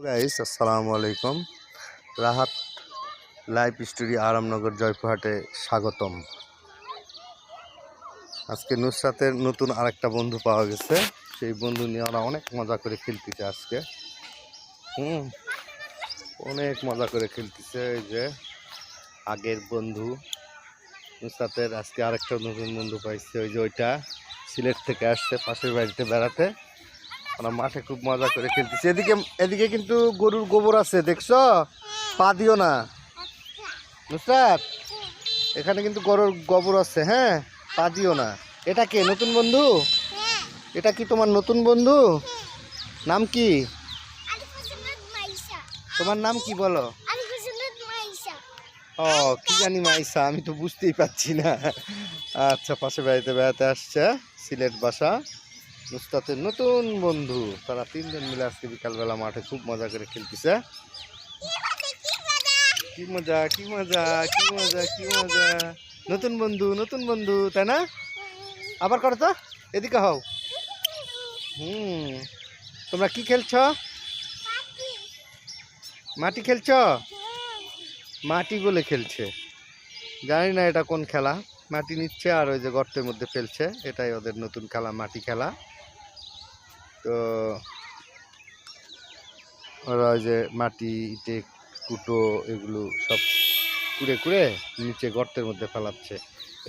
Guys আসসালামু আলাইকুম। Rahat live studio Aramnagar জয়পুরহাটে স্বাগতম। আজকে নুসরাতের নতুন আরেকটা বন্ধু পাওয়া গেছে। সেই বন্ধু নিয়ে ওরা অনেক মজা করে খেলতেছে আজকে। অনেক মজা করে খেলতেছে। এই যে আগের বন্ধু নুসরাতের আজকে আরেকটা নতুন বন্ধু পাইছে। ওই যে ওইটা সিলেট থেকে আসছে পাশের বাড়িতে বেড়াতে। ওরা মাঠে খুব মজা করে খেলতেছে। এদিকে কিন্তু গরুর গোবর আছে, দেখছো? পা দিও না নুসরাত, এখানে কিন্তু গরুর গোবর আছে। হ্যাঁ, পা দিও না। এটা কে নতুন বন্ধু? এটা কি তোমার নতুন বন্ধু? নাম কি তোমার? নাম কি বলো? ও কি জানি মাইসা, আমি তো বুঝতেই পারছি না। আচ্ছা, পাশে বাড়িতে বেড়াতে আসছে, সিলেট বাসা। নুসরাতের নতুন বন্ধু, তারা তিনজন মিলে আজকে বিকালবেলা মাঠে খুব মজা করে খেলতেছে। কি মজা কি মজা কি মজা কি মজা। নতুন বন্ধু তাই না? আবার করো তো, এদিকে হও। তোমরা কি খেলছ? মাটি খেলছ? মাটি বলে খেলছে, জানি না এটা কোন খেলা। মাটি নিচ্ছে আর ওই যে গর্তের মধ্যে ফেলছে, এটাই ওদের নতুন খেলা, মাটি খেলা। তো ওরা ওই যে মাটি ইটে কুটো এগুলো সব কুড়ে কুড়ে নিচে গর্তের মধ্যে ফেলাচ্ছে।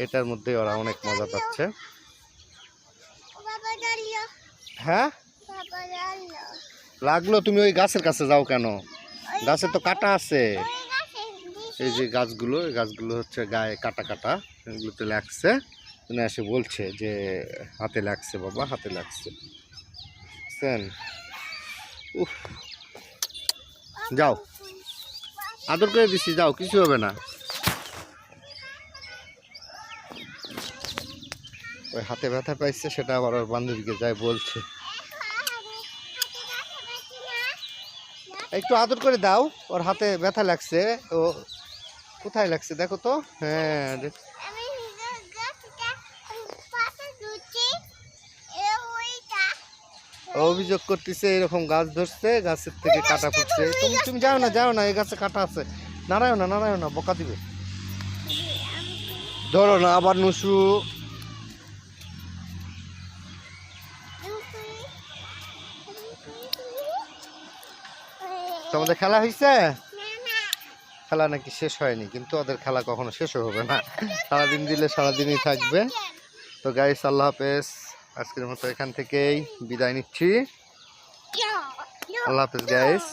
এটার মধ্যে ওরা অনেক মজা পাচ্ছে। হ্যাঁ লাগলো, তুমি ওই গাছের কাছে যাও কেন? গাছে তো কাটা আছে। এই যে গাছগুলো, এই গাছগুলো হচ্ছে গায়ে কাটা কাটা, এগুলোতে লাগছে। উনি এসে বলছে যে হাতে লাগছে বাবা, হাতে লাগছে। উফ, যাও, আদর করে দিছি, যাও, কিছু হবে না। ওই হাতে ব্যথা পাইছে, সেটা আবার ওর বান্ধবীকে যায় বলছে। একটু আদর করে দাও, ওর হাতে ব্যথা লাগছে। ও কোথায় লাগছে দেখো তো। হ্যাঁ, অভিযোগ করতেছে এরকম গাছ ধরছে, গাছের থেকে কাটা পড়ছে। তুমি যাও না, এই গাছে কাটা আছে। নারায়ণ না, বকা দিবে। ধরো না আবার নুসু। তোমাদের খেলা হয়েছে? খেলা নাকি শেষ হয়নি, কিন্তু ওদের খেলা কখনো শেষও হবে না। সারাদিন দিলে সারাদিনই থাকবে। তো গাইস, আল্লাহ হাফেজ। আজকের মতো এখান থেকেই বিদায় নিচ্ছি। আল্লাহ হাফেজ গাইস।